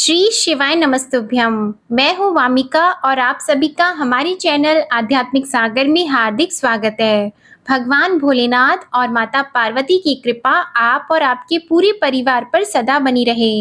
श्री शिवाय नमस्तुभ्यम। मैं हूँ वामिका और आप सभी का हमारे चैनल आध्यात्मिक सागर में हार्दिक स्वागत है। भगवान भोलेनाथ और माता पार्वती की कृपा आप और आपके पूरे परिवार पर सदा बनी रहे।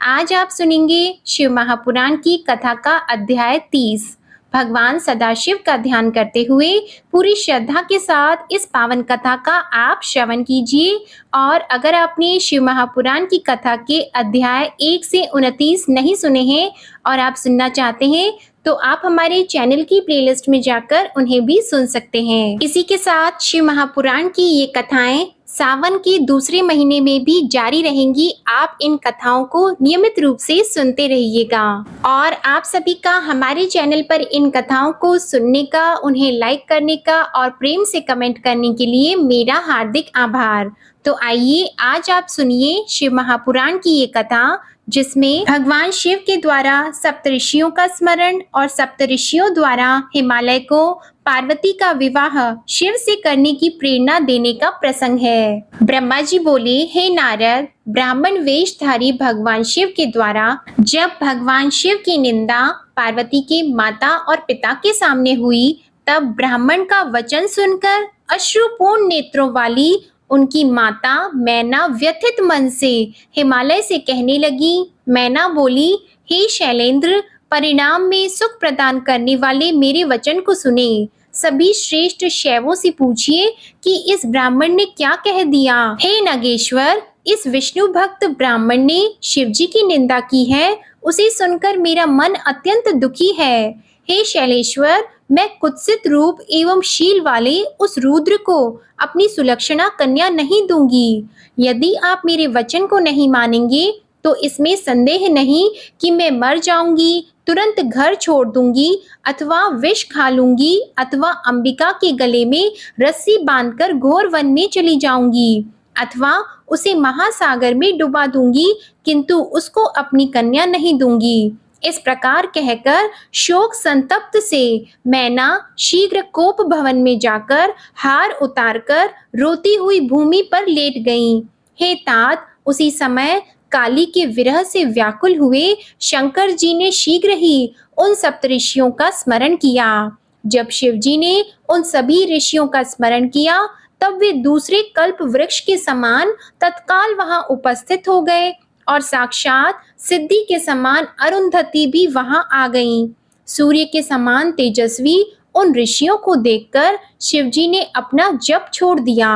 आज आप सुनेंगे शिव महापुराण की कथा का अध्याय 30। भगवान सदाशिव का ध्यान करते हुए पूरी श्रद्धा के साथ इस पावन कथा का आप श्रवण कीजिए। और अगर आपने शिव महापुराण की कथा के अध्याय 1 से 29 नहीं सुने हैं और आप सुनना चाहते हैं तो आप हमारे चैनल की प्लेलिस्ट में जाकर उन्हें भी सुन सकते हैं। इसी के साथ शिव महापुराण की ये कथाएं सावन के दूसरे महीने में भी जारी रहेंगी। आप इन कथाओं को नियमित रूप से सुनते रहिएगा। और आप सभी का हमारे चैनल पर इन कथाओं को सुनने का, उन्हें लाइक करने का और प्रेम से कमेंट करने के लिए मेरा हार्दिक आभार। तो आइए आज आप सुनिए शिव महापुराण की ये कथा, जिसमें भगवान शिव के द्वारा सप्तऋषियों का स्मरण और सप्तऋषियों द्वारा हिमालय को पार्वती का विवाह शिव से करने की प्रेरणा देने का प्रसंग है। ब्रह्मा जी बोले, हे नारद, ब्राह्मण वेशधारी भगवान शिव के द्वारा जब भगवान शिव की निंदा पार्वती के माता और पिता के सामने हुई, तब ब्राह्मण का वचन सुनकर अश्रुपूर्ण नेत्रों वाली उनकी माता मैना व्यथित मन से हिमालय से कहने लगी। मैना बोली, हे शैलेंद्र, परिणाम में सुख प्रदान करने वाले मेरे वचन को सुने। सभी श्रेष्ठ शैवों से पूछिए कि इस ब्राह्मण ने क्या कह दिया। हे नागेश्वर, इस विष्णु भक्त ब्राह्मण ने शिव जी की निंदा की है, उसे सुनकर मेरा मन अत्यंत दुखी है। हे शैलेश्वर, मैं कुत्सित रूप एवं शील वाले उस रुद्र को अपनी सुलक्षणा कन्या नहीं दूंगी। यदि आप मेरे वचन को नहीं मानेंगे तो इसमें संदेह नहीं कि मैं मर जाऊंगी, तुरंत घर छोड़ दूंगी, अथवा विष खा लूंगी, अथवा अंबिका के गले में रस्सी बांधकर घोर वन में चली जाऊंगी, अथवा उसे महासागर में डुबा दूंगी, किंतु उसको अपनी कन्या नहीं दूंगी। इस प्रकार कहकर शोक संतप्त से मैना शीघ्र कोप भवन में जाकर हार उतारकर रोती हुई भूमि पर लेट गईं। हे तात, उसी समय काली के विरह से व्याकुल हुए शंकर जी ने शीघ्र ही उन सप्तऋषियों का स्मरण किया। जब शिव जी ने उन सभी ऋषियों का स्मरण किया, तब वे दूसरे कल्प वृक्ष के समान तत्काल वहां उपस्थित हो गए और साक्षात सिद्धि के समान अरुंधति भी वहां आ गईं। सूर्य के समान तेजस्वी उन ऋषियों को देखकर शिवजी ने अपना जप छोड़ दिया।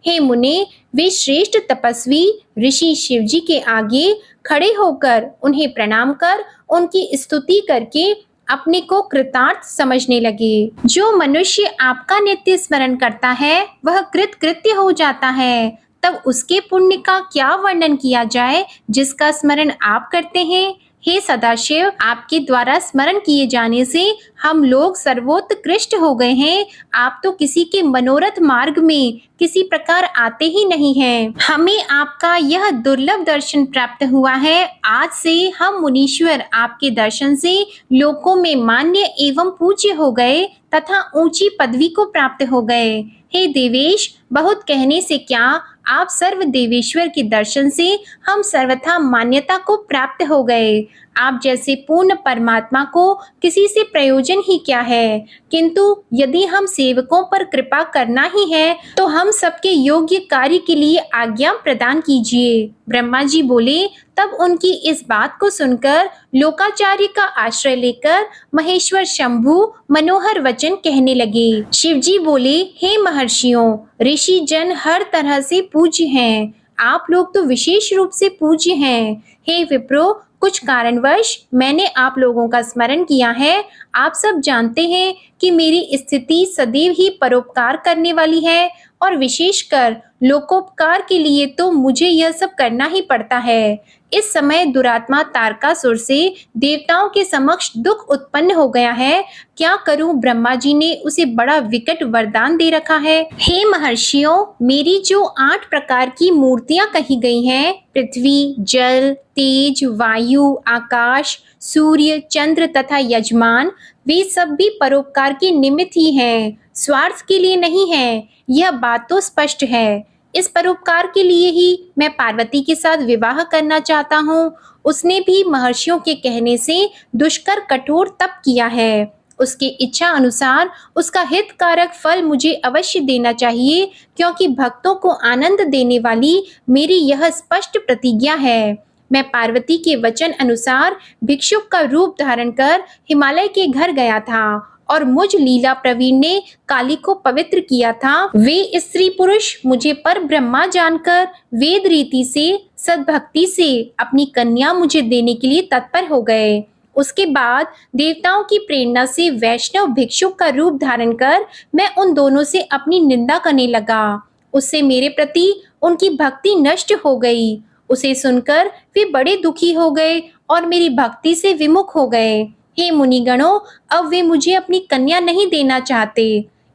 हे मुने, वे श्रेष्ठ तपस्वी ऋषि शिवजी के आगे खड़े होकर उन्हें प्रणाम कर उनकी स्तुति करके अपने को कृतार्थ समझने लगे। जो मनुष्य आपका नित्य स्मरण करता है वह कृतकृत्य हो जाता है, तब उसके पुण्य का क्या वर्णन किया जाए जिसका स्मरण आप करते हैं। हे सदाशिव, आपके द्वारा स्मरण किए जाने से हम लोग सर्वोत्कृष्ट हो गए हैं। आप तो किसी के मनोरथ मार्ग में किसी प्रकार आते ही नहीं हैं। हमें आपका यह दुर्लभ दर्शन प्राप्त हुआ है। आज से हम मुनीश्वर आपके दर्शन से लोकों में मान्य एवं पूज्य हो गए तथा ऊंची पदवी को प्राप्त हो गए। हे देवेश, बहुत कहने से क्या, आप सर्व देवेश्वर के दर्शन से हम सर्वथा मान्यता को प्राप्त हो गए। आप जैसे पूर्ण परमात्मा को किसी से प्रयोजन ही क्या है, किंतु यदि हम सेवकों पर कृपा करना ही है तो हम सबके योग्य कार्य के लिए आज्ञा प्रदान कीजिए। ब्रह्मा जी बोले। तब उनकी इस बात को सुनकर लोकाचार्य का आश्रय लेकर महेश्वर शंभु मनोहर वचन कहने लगे। शिव जी बोले, हे महर्षियों, ऋषि जन हर तरह से पूज्य हैं, आप लोग तो विशेष रूप से पूज्य हैं। हे विप्रो, कुछ कारणवश मैंने आप लोगों का स्मरण किया है। आप सब जानते हैं कि मेरी स्थिति सदैव ही परोपकार करने वाली है और विशेषकर लोकोपकार के लिए तो मुझे यह सब करना ही पड़ता है। इस समय दुरात्मा तारकासुर से देवताओं के समक्ष दुख उत्पन्न हो गया है। क्या करूं, ब्रह्मा जी ने उसे बड़ा विकट वरदान दे रखा है। हे महर्षियों, मेरी जो 8 प्रकार की मूर्तियां कही गई हैं, पृथ्वी, जल, तेज, वायु, आकाश, सूर्य, चंद्र तथा यजमान, वे सब भी परोपकार के निमित्त ही हैं, स्वार्थ के लिए नहीं है। यह बात तो स्पष्ट है। इस परोपकार के लिए ही मैं पार्वती के साथ विवाह करना चाहता हूँ उसने भी महर्षियों के कहने से दुष्कर कठोर तप किया है। उसके इच्छा अनुसार उसका हितकारक फल मुझे अवश्य देना चाहिए, क्योंकि भक्तों को आनंद देने वाली मेरी यह स्पष्ट प्रतिज्ञा है। मैं पार्वती के वचन अनुसार भिक्षुक का रूप धारण कर हिमालय के घर गया था और मुझ लीला प्रवीण ने काली को पवित्र किया था। वे स्त्री पुरुष मुझे पर ब्रह्मा जानकर वेद रीति से सद्भक्ति से अपनी कन्या मुझे देने के लिए तत्पर हो गए। उसके बाद देवताओं की प्रेरणा से वैष्णव भिक्षुक का रूप धारण कर मैं उन दोनों से अपनी निंदा करने लगा। उससे मेरे प्रति उनकी भक्ति नष्ट हो गई। उसे सुनकर वे बड़े दुखी हो गए और मेरी भक्ति से विमुख हो गए। हे मुनिगणों, अब वे मुझे अपनी कन्या नहीं देना चाहते।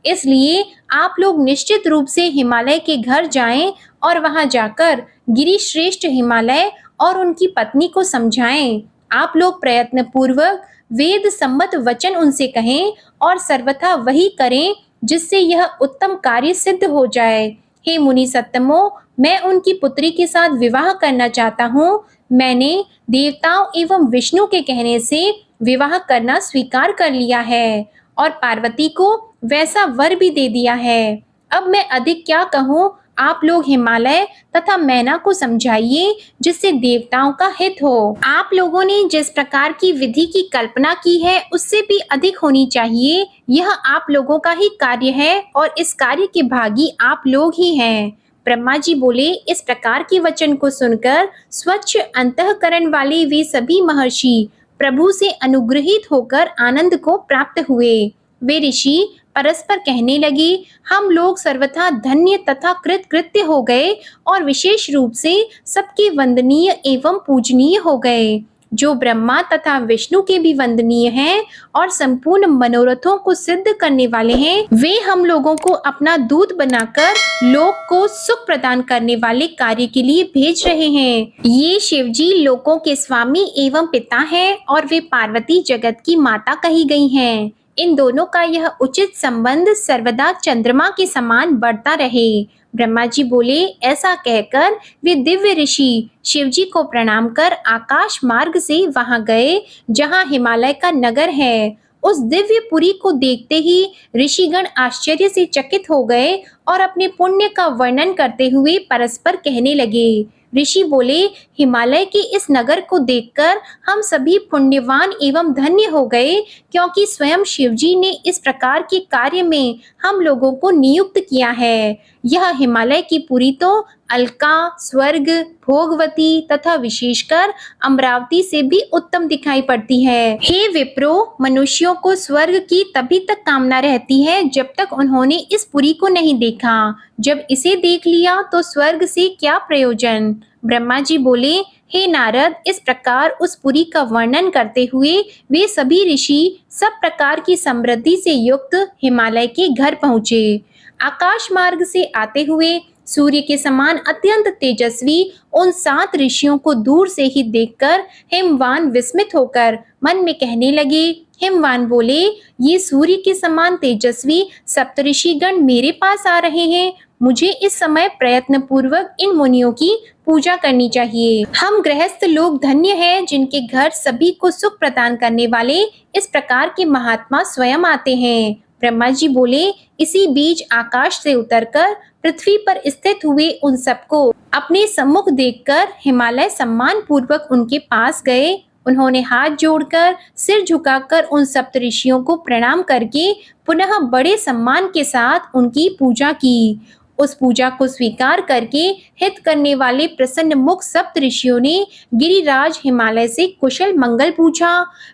इसलिए आप लोग निश्चित रूप से हिमालय के घर जाएं और वहां जाकर गिरिश्रेष्ठ हिमालय और उनकी पत्नी को समझाएं। आप लोग प्रयत्न पूर्वक वेद सम्मत वचन उनसे कहें और सर्वथा वही करें जिससे यह उत्तम कार्य सिद्ध हो जाए। हे मुनि सत्तमो, मैं उनकी पुत्री के साथ विवाह करना चाहता हूँ। मैंने देवताओं एवं विष्णु के कहने से विवाह करना स्वीकार कर लिया है और पार्वती को वैसा वर भी दे दिया है। अब मैं अधिक क्या कहूँ। आप लोग हिमालय तथा मैना को समझाइए जिससे देवताओं का हित हो। आप लोगों ने जिस प्रकार की विधि की कल्पना की है उससे भी अधिक होनी चाहिए। यह आप लोगों का ही कार्य है और इस कार्य के भागी आप लोग ही हैं। ब्रह्मा जी बोले, इस प्रकार के वचन को सुनकर स्वच्छ अंतःकरण वाले वे सभी महर्षि प्रभु से अनुग्रहित होकर आनंद को प्राप्त हुए। वे ऋषि परस्पर कहने लगे, हम लोग सर्वथा धन्य तथा कृतकृत्य हो गए और विशेष रूप से सबके वंदनीय एवं पूजनीय हो गए, जो ब्रह्मा तथा विष्णु के भी वंदनीय हैं और संपूर्ण मनोरथों को सिद्ध करने वाले हैं। वे हम लोगों को अपना दूत बनाकर लोक को सुख प्रदान करने वाले कार्य के लिए भेज रहे हैं। ये शिवजी लोकों के स्वामी एवं पिता हैं और वे पार्वती जगत की माता कही गई हैं। इन दोनों का यह उचित संबंध सर्वदा चंद्रमा के समान बढ़ता रहे। ब्रह्मा जी बोले, ऐसा कहकर वे दिव्य ऋषि शिवजी को प्रणाम कर आकाश मार्ग से वहां गए जहां हिमालय का नगर है। उस दिव्य पुरी को देखते ही ऋषिगण आश्चर्य से चकित हो गए और अपने पुण्य का वर्णन करते हुए परस्पर कहने लगे। ऋषि बोले, हिमालय के इस नगर को देखकर हम सभी पुण्यवान एवं धन्य हो गए, क्योंकि स्वयं शिवजी ने इस प्रकार के कार्य में हम लोगों को नियुक्त किया है। यह हिमालय की पुरी तो अलका, स्वर्ग, भोगवती तथा विशेषकर अमरावती से भी उत्तम दिखाई पड़ती है। हे विप्रो, मनुष्यों को स्वर्ग की तभी तक कामना रहती है जब तक उन्होंने इस पुरी को नहीं देखा। जब इसे देख लिया तो स्वर्ग से क्या प्रयोजन। ब्रह्मा जी बोले, हे नारद, इस प्रकार उस पुरी का वर्णन करते हुए वे सभी ऋषि सब प्रकार की समृद्धि से युक्त हिमालय के घर पहुँचे। आकाश मार्ग से आते हुए सूर्य के समान अत्यंत तेजस्वी उन 7 ऋषियों को दूर से ही देखकर हिमवान विस्मित होकर मन में कहने लगे। हिमवान बोले, ये सूर्य के समान तेजस्वी सप्तऋषिगण मेरे पास आ रहे हैं। मुझे इस समय प्रयत्न पूर्वक इन मुनियों की पूजा करनी चाहिए। हम गृहस्थ लोग धन्य हैं जिनके घर सभी को सुख प्रदान करने वाले इस प्रकार के महात्मा स्वयं आते हैं। ब्रह्मा जी बोले, इसी बीच आकाश से उतरकर पृथ्वी पर स्थित हुए उन सबको अपने सम्मुख देखकर हिमालय सम्मान पूर्वक उनके पास गए। उन्होंने हाथ जोड़कर सिर झुकाकर उन सप्तऋषियों को प्रणाम करके पुनः बड़े सम्मान के साथ उनकी पूजा की। उस पूजा को स्वीकार करके हित करने वाले प्रसन्न मुख सप्तऋषियों ने गिरिराज हिमालय से कुशल मंगल पूछा।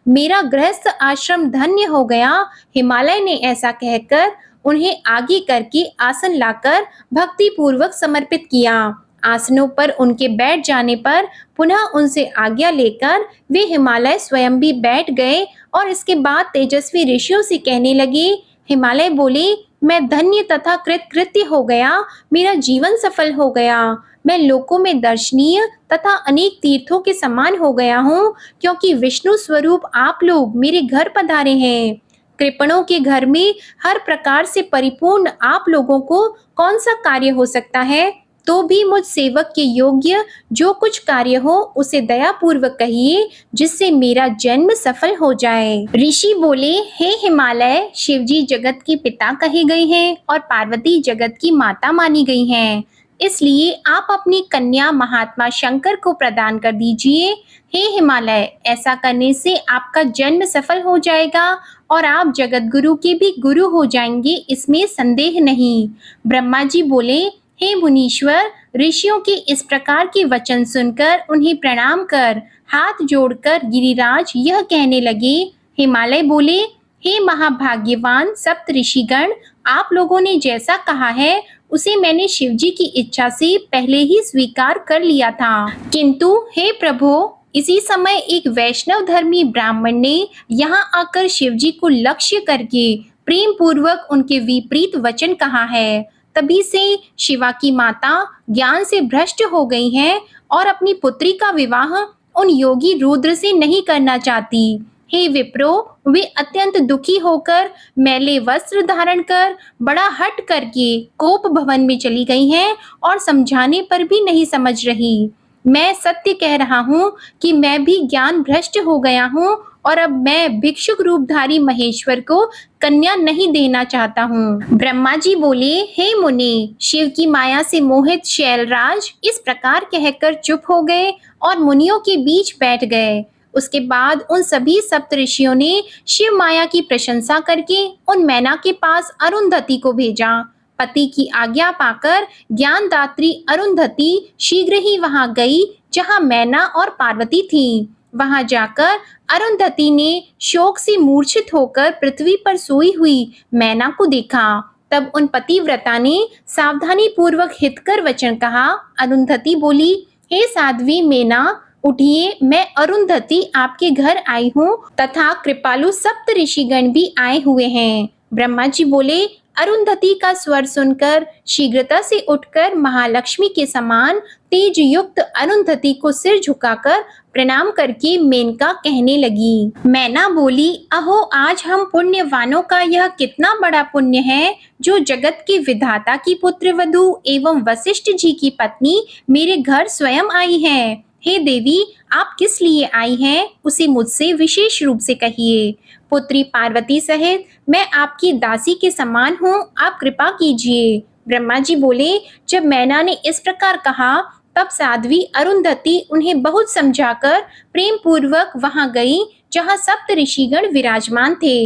मेरा गृहस्थ आश्रम धन्य हो गया। हिमालय ने ऐसा कहकर उन्हें आगे करके आसन लाकर भक्ति पूर्वक समर्पित किया। आसनों पर उनके बैठ जाने पर पुनः उनसे आज्ञा लेकर वे हिमालय स्वयं भी बैठ गए और इसके बाद तेजस्वी ऋषियों से कहने लगे। हिमालय बोले, मैं धन्य तथा कृतकृत्य हो गया। मेरा जीवन सफल हो गया। मैं लोकों में दर्शनीय तथा अनेक तीर्थों के समान हो गया हूँ, क्योंकि विष्णु स्वरूप आप लोग मेरे घर पधारे हैं। कृपणों के घर में हर प्रकार से परिपूर्ण आप लोगों को कौन सा कार्य हो सकता है। तो भी मुझ सेवक के योग्य जो कुछ कार्य हो उसे दयापूर्वक कहिए, जिससे मेरा जन्म सफल हो जाए। ऋषि बोले, हे हिमालय, शिवजी जगत के पिता कहे गए हैं और पार्वती जगत की माता मानी गई हैं। इसलिए आप अपनी कन्या महात्मा शंकर को प्रदान कर दीजिए। हे हिमालय, ऐसा करने से आपका जन्म सफल हो जाएगा और आप जगत गुरु के भी गुरु हो जाएंगे, इसमें संदेह नहीं। ब्रह्मा जी बोले, हे मुनीश्वर, ऋषियों के इस प्रकार के वचन सुनकर उन्हें प्रणाम कर हाथ जोड़कर गिरिराज यह कहने लगे। हिमालय बोले, हे महाभाग्यवान सप्त ऋषिगण, आप लोगों ने जैसा कहा है उसे मैंने शिवजी की इच्छा से पहले ही स्वीकार कर लिया था। किंतु हे प्रभु, इसी समय एक वैष्णव धर्मी ब्राह्मण ने यहाँ आकर शिवजी को लक्ष्य करके प्रेम पूर्वक उनके विपरीत वचन कहा है। तभी से शिवा की माता ज्ञान से भ्रष्ट हो गई हैं और अपनी पुत्री का विवाह उन योगी रुद्र से नहीं करना चाहती। हे विप्रो, वे अत्यंत दुखी होकर मैले वस्त्र धारण कर बड़ा हट करके कोप भवन में चली गई हैं और समझाने पर भी नहीं समझ रही। मैं सत्य कह रहा हूँ कि मैं भी ज्ञान भ्रष्ट हो गया हूँ और अब मैं भिक्षुक रूपधारी महेश्वर को कन्या नहीं देना चाहता हूँ। ब्रह्मा जी बोले, हे मुनि, शिव की माया से मोहित शैलराज इस प्रकार कहकर चुप हो गए और मुनियों के बीच बैठ गए। उसके बाद उन सभी सप्त ऋषियों ने शिव माया की प्रशंसा करके उन मैना के पास अरुंधति को भेजा। पति की आज्ञा पाकर ज्ञानदात्री अरुंधति शीघ्र ही वहां गई जहां मैना और पार्वती थीं। वहां जाकर अरुंधति ने शोक से मूर्छित होकर पृथ्वी पर सोई हुई मैना को देखा। तब उन पतिव्रता ने सावधानी पूर्वक हितकर वचन कहा। अरुंधति बोली, हे साध्वी मैना, उठिए, मैं अरुंधति आपके घर आई हूँ तथा कृपालु सप्त ऋषिगण भी आए हुए हैं। ब्रह्मा जी बोले, अरुंधति का स्वर सुनकर शीघ्रता से उठकर महालक्ष्मी के समान तेज युक्त अरुंधति को सिर झुकाकर प्रणाम करके मेनका कहने लगी। मैना बोली, अहो, आज हम पुण्यवानों का यह कितना बड़ा पुण्य है जो जगत के विधाता की पुत्र वधू एवं वशिष्ठ जी की पत्नी मेरे घर स्वयं आई है। हे देवी, आप किस लिए आई हैं उसे मुझसे विशेष रूप से कहिए। पुत्री पार्वती सहित मैं आपकी दासी के समान हूँ, आप कृपा कीजिए। ब्रह्मा जी बोले, जब मैना ने इस प्रकार कहा तब साध्वी अरुंधति उन्हें बहुत समझाकर प्रेम पूर्वक वहां गई जहां सप्त ऋषिगण विराजमान थे।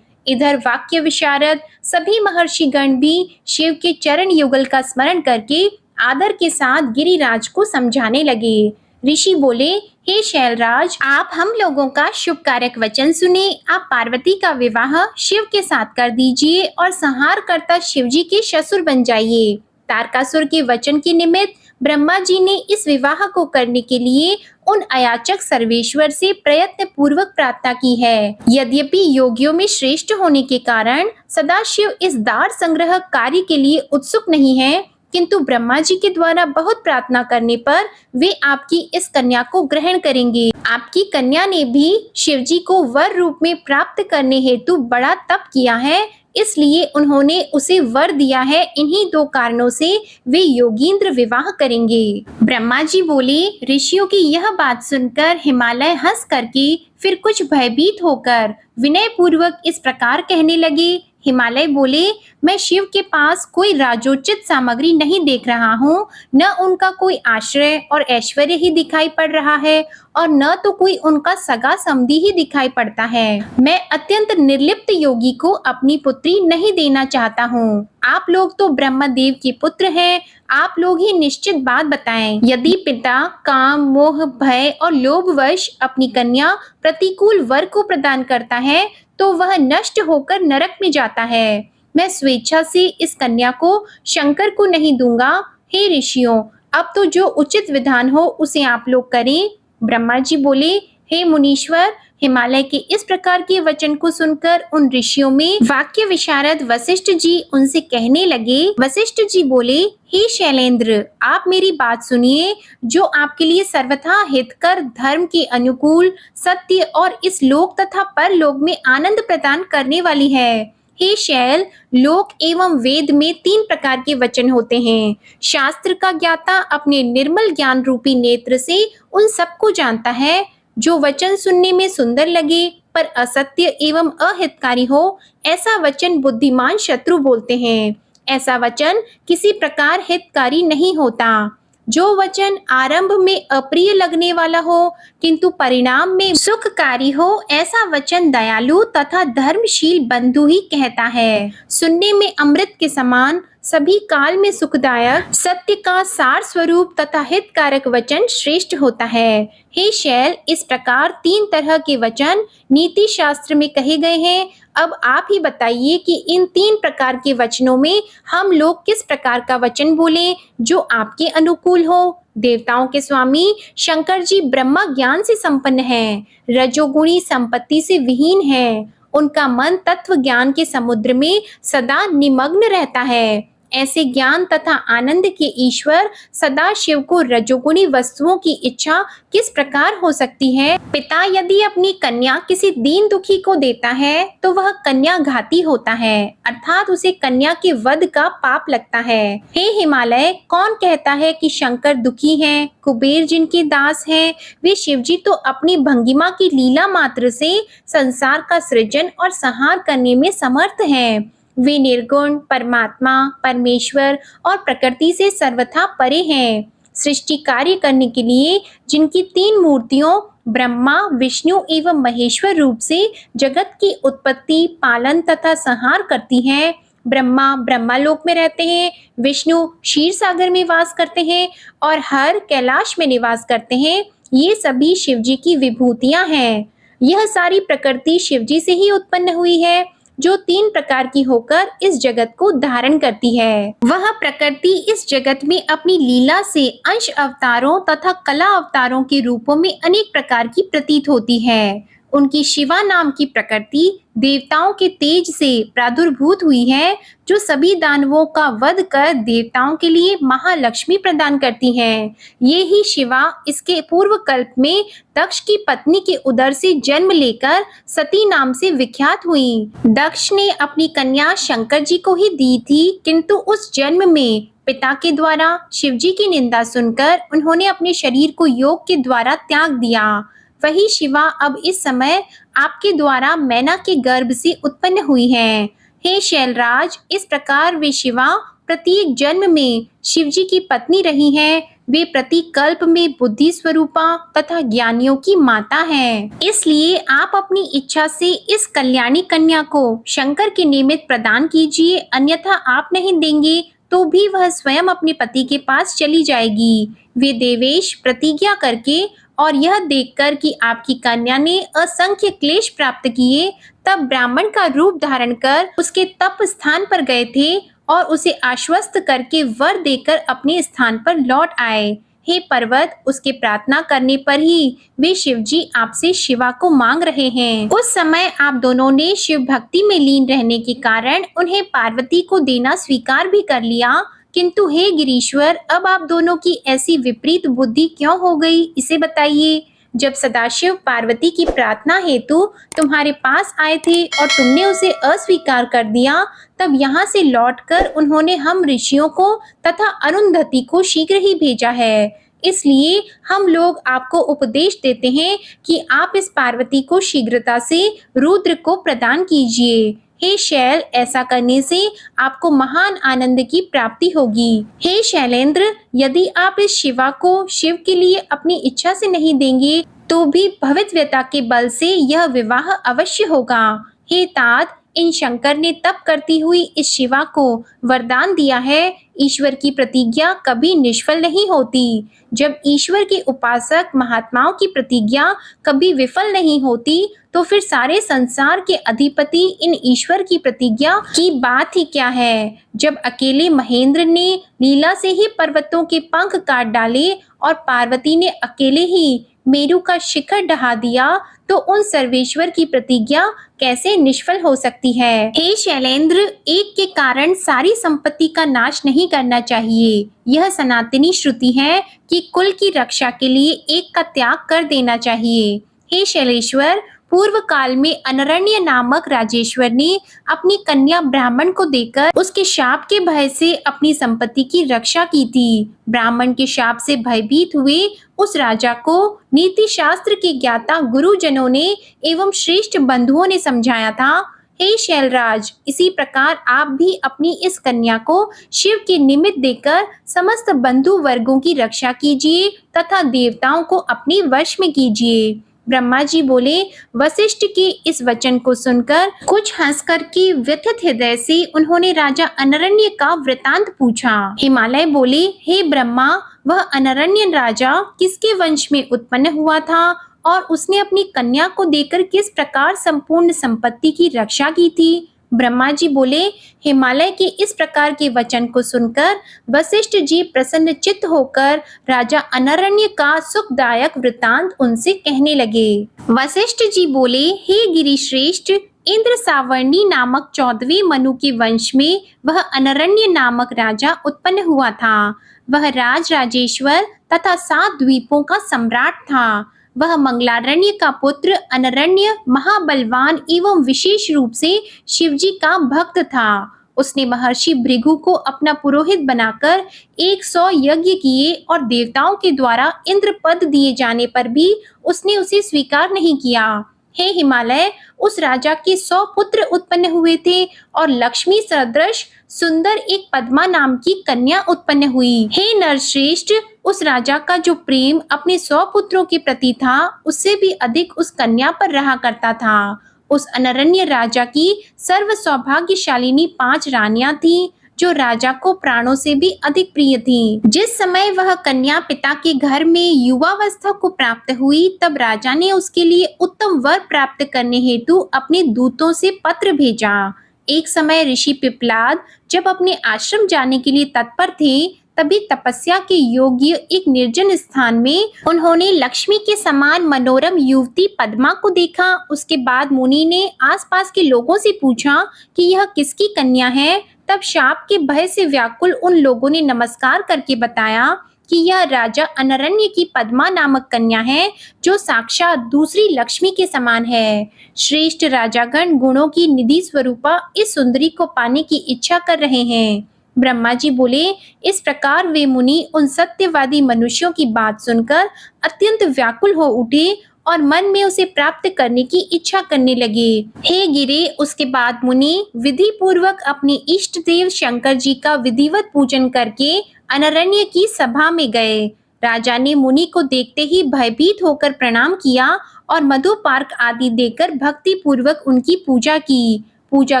इधर वाक्य विशारद सभी महर्षिगण भी शिव के चरण युगल का स्मरण करके आदर के साथ गिरिराज को समझाने लगे। ऋषि बोले, हे शैलराज, आप हम लोगों का शुभ कारक वचन सुने। आप पार्वती का विवाह शिव के साथ कर दीजिए और संहार करता शिवजी के ससुर बन जाइए। तारकासुर के वचन के निमित्त ब्रह्मा जी ने इस विवाह को करने के लिए उन अयाचक सर्वेश्वर से प्रयत्न पूर्वक प्रार्थना की है। यद्यपि योगियों में श्रेष्ठ होने के कारण सदाशिव इस दार संग्रह कार्य के लिए उत्सुक नहीं है, किंतु ब्रह्मा जी के द्वारा बहुत प्रार्थना करने पर वे आपकी इस कन्या को ग्रहण करेंगे। आपकी कन्या ने भी शिवजी को वर रूप में प्राप्त करने हेतु बड़ा तप किया है, इसलिए उन्होंने उसे वर दिया है। इन्हीं दो कारणों से वे योगींद्र विवाह करेंगे। ब्रह्मा जी बोले, ऋषियों की यह बात सुनकर हिमालय हंस करके फिर कुछ भयभीत होकर विनय पूर्वक इस प्रकार कहने लगे। हिमालय बोले, मैं शिव के पास कोई राजोचित सामग्री नहीं देख रहा हूँ, न उनका कोई आश्रय और ऐश्वर्य ही दिखाई पड़ रहा है और न तो कोई उनका सगा समधी ही दिखाई पड़ता है। मैं अत्यंत निर्लिप्त योगी को अपनी पुत्री नहीं देना चाहता हूँ। आप लोग तो ब्रह्मदेव के पुत्र हैं, आप लोग ही निश्चित बात बताएं। यदि पिता काम, मोह, भय और लोभवश अपनी कन्या प्रतिकूल वर को प्रदान करता है तो वह नष्ट होकर नरक में जाता है। मैं स्वेच्छा से इस कन्या को शंकर को नहीं दूंगा। हे ऋषियों, अब तो जो उचित विधान हो उसे आप लोग करें। ब्रह्मा जी बोले, हे मुनीश्वर, हिमालय के इस प्रकार के वचन को सुनकर उन ऋषियों में वाक्य विशारद वशिष्ठ जी उनसे कहने लगे। वशिष्ठ जी बोले, हे शैलेंद्र, आप मेरी बात सुनिए, जो आपके लिए सर्वथा हितकर, धर्म के अनुकूल, सत्य और इस लोक तथा परलोक में आनंद प्रदान करने वाली है। हे शैल, लोक एवं वेद में 3 प्रकार के वचन होते हैं। शास्त्र का ज्ञाता अपने निर्मल ज्ञान रूपी नेत्र से उन सबको जानता है। जो वचन सुनने में सुंदर लगे पर असत्य एवं अहितकारी हो, ऐसा वचन बुद्धिमान शत्रु बोलते हैं। ऐसा वचन किसी प्रकार हितकारी नहीं होता। जो वचन आरंभ में अप्रिय लगने वाला हो किंतु परिणाम में सुखकारी हो, ऐसा वचन दयालु तथा धर्मशील बंधु ही कहता है। सुनने में अमृत के समान, सभी काल में सुखदायक, सत्य का सार स्वरूप तथा हितकारक वचन श्रेष्ठ होता है। हे शैल, इस प्रकार 3 तरह के वचन नीति शास्त्र में कहे गए हैं। अब आप ही बताइए कि इन 3 प्रकार के वचनों में हम लोग किस प्रकार का वचन बोलें जो आपके अनुकूल हो। देवताओं के स्वामी शंकर जी ब्रह्मा ज्ञान से संपन्न हैं, रजोगुणी संपत्ति से विहीन हैं। उनका मन तत्व ज्ञान के समुद्र में सदा निमग्न रहता है। ऐसे ज्ञान तथा आनंद के ईश्वर सदा शिव को रजोगुणी वस्तुओं की इच्छा किस प्रकार हो सकती है। पिता यदि अपनी कन्या किसी दीन दुखी को देता है तो वह कन्या घाती होता है, अर्थात उसे कन्या के वध का पाप लगता है। हे हिमालय, कौन कहता है कि शंकर दुखी हैं? कुबेर जिनके दास हैं, वे शिवजी तो अपनी भंगिमा की लीला मात्र से संसार का सृजन और संहार करने में समर्थ हैं। वे निर्गुण परमात्मा, परमेश्वर और प्रकृति से सर्वथा परे हैं। सृष्टि कार्य करने के लिए जिनकी 3 मूर्तियों ब्रह्मा, विष्णु एवं महेश्वर रूप से जगत की उत्पत्ति, पालन तथा संहार करती हैं। ब्रह्मा ब्रह्मालोक में रहते हैं, विष्णु क्षीर सागर में वास करते हैं और हर कैलाश में निवास करते हैं। ये सभी शिवजी की विभूतियां हैं। यह सारी प्रकृति शिवजी से ही उत्पन्न हुई है, जो 3 प्रकार की होकर इस जगत को धारण करती है। वह प्रकृति इस जगत में अपनी लीला से अंश अवतारों तथा कला अवतारों के रूपों में अनेक प्रकार की प्रतीत होती है। उनकी शिवा नाम की प्रकृति देवताओं के तेज से प्रादुर्भूत हुई है, जो सभी दानवों का वध कर देवताओं के लिए महालक्ष्मी प्रदान करती हैं। ये ही शिवा इसके पूर्व कल्प में दक्ष की पत्नी के उदर से जन्म लेकर सती नाम से विख्यात हुई। दक्ष ने अपनी कन्या शंकर जी को ही दी थी, किंतु उस जन्म में पिता के द्वारा शिवजी की निंदा सुनकर उन्होंने अपने शरीर को योग के द्वारा त्याग दिया। वही शिवा अब इस समय आपके द्वारा मैना के गर्भ से उत्पन्न हुई हैं। हे शैलराज, इस प्रकार वे शिवा प्रत्येक जन्म में शिवजी की पत्नी रही हैं। वे प्रति कल्प में बुद्धि स्वरूपा तथा ज्ञानियों की माता हैं। इसलिए आप अपनी इच्छा से इस कल्याणी कन्या को शंकर के निमित्त प्रदान कीजिए, अन्यथा आप नहीं देंगे तो भी वह स्वयं अपने पति के पास चली जाएगी। वे देवेश प्रतिज्ञा करके और यह देखकर कि आपकी कन्या ने असंख्य क्लेश प्राप्त किए, तब ब्राह्मण का रूप धारण कर उसके तप स्थान पर गए थे और उसे आश्वस्त करके वर देकर अपने स्थान पर लौट आए। हे पर्वत, उसके प्रार्थना करने पर ही वे शिवजी आपसे शिवा को मांग रहे हैं। उस समय आप दोनों ने शिव भक्ति में लीन रहने के कारण उन्हें पार्वती को देना स्वीकार भी कर लिया, किंतु हे गिरीश्वर, अब आप दोनों की ऐसी विपरीत बुद्धि क्यों हो गई, इसे बताइए। जब सदाशिव पार्वती की प्रार्थना हेतु तुम्हारे पास आए थे और तुमने उसे अस्वीकार कर दिया, तब यहाँ से लौटकर उन्होंने हम ऋषियों को तथा अरुंधति को शीघ्र ही भेजा है। इसलिए हम लोग आपको उपदेश देते हैं कि आप इस पार्वती को शीघ्रता से रुद्र को प्रदान कीजिए। हे शैल, ऐसा करने से आपको महान आनंद की प्राप्ति होगी। हे शैलेंद्र, यदि आप इस शिवा को शिव के लिए अपनी इच्छा से नहीं देंगे तो भी भवितव्यता के बल से यह विवाह अवश्य होगा। हे तात, इन शंकर ने तप करती हुई इस शिवा को वरदान दिया है, ईश्वर की प्रतिज्ञा कभी निष्फल नहीं होती। जब ईश्वर के उपासक महात्माओं की प्रतिज्ञा कभी विफल नहीं होती, तो फिर सारे संसार के अधिपति इन ईश्वर की प्रतिज्ञा की बात ही क्या है। जब अकेले महेंद्र ने लीला से ही पर्वतों के पंख काट डाले और पार्वती ने अकेले ही मेरु का शिखर ढहा दिया, तो उन सर्वेश्वर की प्रतिज्ञा कैसे निष्फल हो सकती है। हे शैलेंद्र, एक के कारण सारी संपत्ति का नाश नहीं करना चाहिए। यह सनातनी श्रुति है कि कुल की रक्षा के लिए एक का त्याग कर देना चाहिए। हे शैलेश्वर, पूर्व काल में अनरण्य नामक राजेश्वर ने अपनी कन्या ब्राह्मण को देकर उसके शाप के भय से अपनी संपत्ति की रक्षा की थी। ब्राह्मण के शाप से भयभीत हुए उस राजा को नीति शास्त्र के ज्ञाता गुरुजनों ने एवं श्रेष्ठ बंधुओं ने समझाया था, हे शैलराज, इसी प्रकार आप भी अपनी इस कन्या को शिव के निमित्त देकर समस्त बंधु वर्गों की रक्षा कीजिए तथा देवताओं को अपने वश में कीजिए। ब्रह्मा जी बोले, वशिष्ठ के इस वचन को सुनकर कुछ हंसकर के व्यथित हृदय से उन्होंने राजा अनरण्य का वृतांत पूछा। हिमालय बोले, हे ब्रह्मा, वह अनरण्य राजा किसके वंश में उत्पन्न हुआ था और उसने अपनी कन्या को देकर किस प्रकार संपूर्ण संपत्ति की रक्षा की थी? ब्रह्मा जी बोले, हिमालय के इस प्रकार के वचन को सुनकर वशिष्ठ जी प्रसन्न चित्त होकर राजा अनरण्य का सुखदायक वृतांत उनसे कहने लगे। वशिष्ठ जी बोले, हे गिरिश्रेष्ठ, इंद्र सावर्णी नामक 14वें मनु के वंश में वह अनरण्य नामक राजा उत्पन्न हुआ था। वह राजेश्वर तथा 7 द्वीपों का सम्राट था। वह मंगलारण्य का पुत्र अनरण्य महाबलवान एवं विशेष रूप से शिवजी का भक्त था। उसने महर्षि भृगु को अपना पुरोहित बनाकर 100 यज्ञ किए और देवताओं के द्वारा इंद्र पद दिए जाने पर भी उसने उसे स्वीकार नहीं किया। हे हिमालय, उस राजा के 100 पुत्र उत्पन्न हुए थे और लक्ष्मी सदृश सुंदर एक पद्मा नाम की कन्या उत्पन्न हुई। हे नरश्रेष्ठ, उस राजा का जो प्रेम अपने 100 पुत्रों के प्रति था, उससे भी अधिक उस कन्या पर रहा करता था। उस अनरण्य राजा की सर्व सौभाग्यशालिनी 5 रानियां थीं, जो राजा को प्राणों से भी अधिक प्रिय थीं। जिस समय वह कन्या पिता के घर में युवावस्था को प्राप्त हुई, तब राजा ने उसके लिए उत्तम वर प्राप्त करने हेतु अपने दूतों से पत्र भेजा। एक समय ऋषि पिप्पलाद जब अपने आश्रम जाने के लिए तत्पर थे, तभी तपस्या के योग्य एक निर्जन स्थान में उन्होंने लक्ष्मी के समान मनोरम युवती पद्मा को देखा। उसके बाद मुनि ने आसपास के लोगों से पूछा कि यह किसकी कन्या है। तब शाप के भय से व्याकुल उन लोगों ने नमस्कार करके बताया कि यह राजा अनरण्य की पद्मा नामक कन्या है, जो साक्षात दूसरी लक्ष्मी के समान है। श्रेष्ठ राजागण गुणों की निधि स्वरूपा इस सुंदरी को पाने की इच्छा कर रहे हैं। ब्रह्मा जी बोले, इस प्रकार वे मुनि उन सत्यवादी मनुष्यों की बात सुनकर अत्यंत व्याकुल हो उठे और मन में उसे प्राप्त करने की इच्छा करने लगे। हे गिरे, उसके बाद मुनि विधि पूर्वक अपने इष्ट देव शंकर जी का विधिवत पूजन करके अनरण्य की सभा में गए। राजा ने मुनि को देखते ही भयभीत होकर प्रणाम किया और मधुपार्क आदि देकर भक्ति पूर्वक उनकी पूजा की। पूजा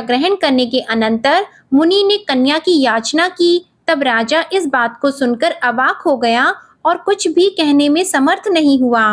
ग्रहण करने के अनंतर मुनि ने कन्या की याचना की। तब राजा इस बात को सुनकर अवाक हो गया और कुछ भी कहने में समर्थ नहीं हुआ।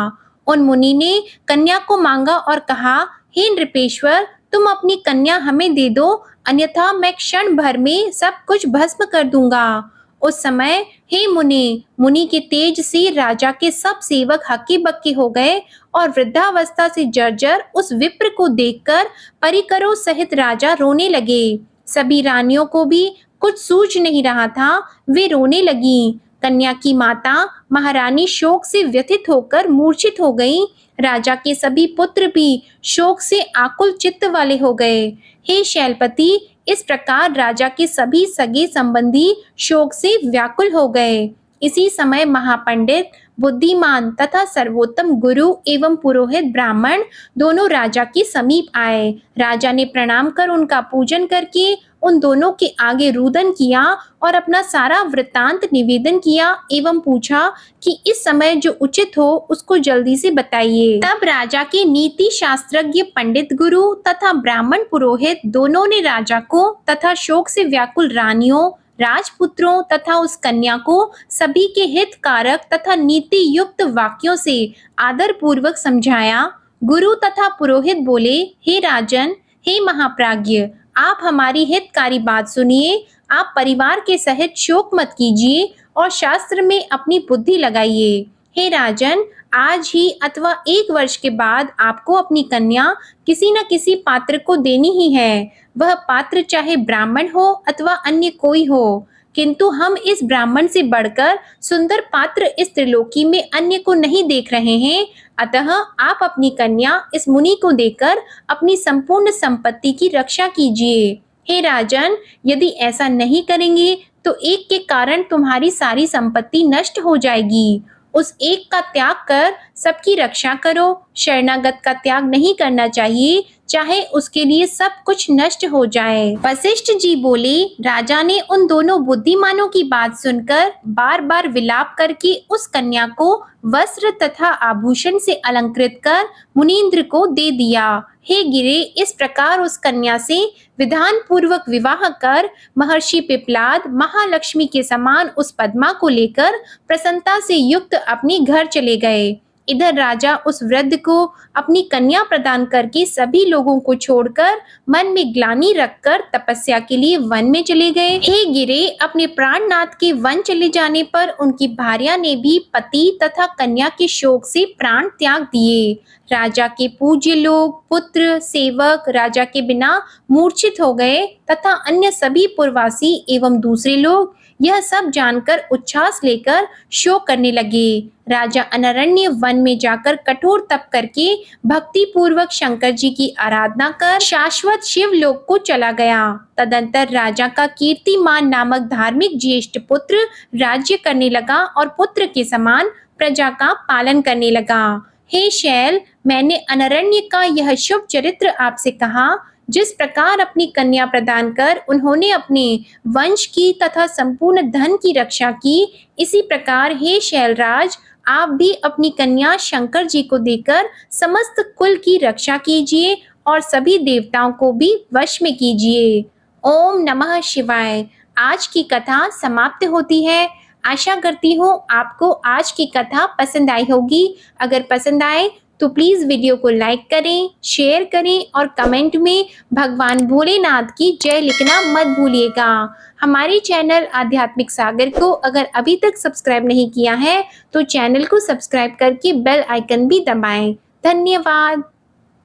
उन मुनि ने कन्या को मांगा और कहा, हे नृपेश्वर, तुम अपनी कन्या हमें दे दो, अन्यथा मैं क्षण भर में सब कुछ भस्म कर दूंगा। उस समय हे मुनि के तेज से राजा के सब सेवक हक्के बक्के हो गए और वृद्धावस्था से जर्जर उस विप्र को देखकर परिकरों सहित राजा रोने लगे। सभी रानियों को भी कुछ सूझ नहीं रहा था, वे रोने लगी। कन्या की माता महारानी शोक से व्यथित होकर मूर्छित हो गई। राजा के सभी पुत्र भी शोक से आकुल चित्त वाले हो गए। हे शैलपति, इस प्रकार राजा के सभी सगे संबंधी शोक से व्याकुल हो गए। इसी समय महापंडित, बुद्धिमान तथा सर्वोत्तम गुरु एवं पुरोहित ब्राह्मण दोनों राजा के समीप आए। राजा ने प्रणाम कर उनका पूजन करके उन दोनों के आगे रुदन किया और अपना सारा वृत्तांत निवेदन किया एवं पूछा कि इस समय जो उचित हो उसको जल्दी से बताइए। तब राजा के नीति शास्त्रज्ञ पंडित गुरु तथा ब्राह्मण पुरोहित दोनों ने राजा को तथा शोक से व्याकुल रानियों, राजपुत्रों तथा उस कन्या को सभी के हित कारक तथा नीति युक्त वाक्यों से आदर पूर्वक समझाया। गुरु तथा पुरोहित बोले, हे राजन, हे महाप्राज्ञ, आप हमारी हितकारी बात सुनिए। आप परिवार के सहित शोक मत कीजिए और शास्त्र में अपनी बुद्धि लगाइए। हे राजन, आज ही अथवा 1 वर्ष के बाद आपको अपनी कन्या किसी न किसी पात्र को देनी ही है। वह पात्र चाहे ब्राह्मण हो अथवा अन्य कोई हो। किंतु हम इस ब्राह्मण से बढ़कर सुंदर पात्र इस त्रिलोकी में अन्य को नहीं देख रहे हैं। अतः आप अपनी कन्या इस मुनि को देकर अपनी संपूर्ण संपत्ति की रक्षा कीजिए। हे राजन, यदि ऐसा नहीं करेंगे तो एक के कारण तुम्हारी सारी संपत्ति नष्ट हो जाएगी। उस एक का त्याग कर सबकी रक्षा करो। शरणागत का त्याग नहीं करना चाहिए, चाहे उसके लिए सब कुछ नष्ट हो जाए। वशिष्ठ जी बोले, राजा ने उन दोनों बुद्धिमानों की बात सुनकर बार बार विलाप करके उस कन्या को वस्त्र तथा आभूषण से अलंकृत कर मुनीन्द्र को दे दिया। हे गिरे, इस प्रकार उस कन्या से विधान पूर्वक विवाह कर महर्षि पिप्लाद महालक्ष्मी के समान उस पद्मा को लेकर प्रसन्नता से युक्त अपने घर चले गए। इधर राजा उस वृद्ध को अपनी कन्या प्रदान करके सभी लोगों को छोड़कर मन में ग्लानि रखकर तपस्या के लिए वन में चले गए। हे गिरे, अपने प्राणनाथ के वन चले जाने पर उनकी भार्या ने भी पति तथा कन्या के शोक से प्राण त्याग दिए। राजा के पूज्य लोग, पुत्र, सेवक राजा के बिना मूर्छित हो गए तथा अन्य सभी पुरवासी एवं दूसरे लोग यह सब जानकर उच्छ्वास लेकर शोक करने लगे। राजा अनरण्य वन में जाकर कठोर तप करके भक्ति पूर्वक शंकर जी की आराधना कर शाश्वत शिवलोक को चला गया। तदंतर राजा का कीर्तिमान नामक धार्मिक ज्येष्ठ पुत्र राज्य करने लगा और पुत्र के समान प्रजा का पालन करने लगा। हे शैल, मैंने अनरण्य का यह शुभ चरित्र आपसे कहा। जिस प्रकार अपनी कन्या प्रदान कर उन्होंने अपने वंश की तथा संपूर्ण धन की रक्षा की, इसी प्रकार हे शैलराज, आप भी अपनी कन्या शंकर जी को देकर समस्त कुल की रक्षा कीजिए और सभी देवताओं को भी वश में कीजिए। ओम नमः शिवाय। आज की कथा समाप्त होती है। आशा करती हूँ आपको आज की कथा पसंद आई होगी। अगर पसंद आए तो प्लीज़ वीडियो को लाइक करें, शेयर करें और कमेंट में भगवान भोलेनाथ की जय लिखना मत भूलिएगा। हमारे चैनल आध्यात्मिक सागर को अगर अभी तक सब्सक्राइब नहीं किया है तो चैनल को सब्सक्राइब करके बेल आइकन भी दबाएं। धन्यवाद।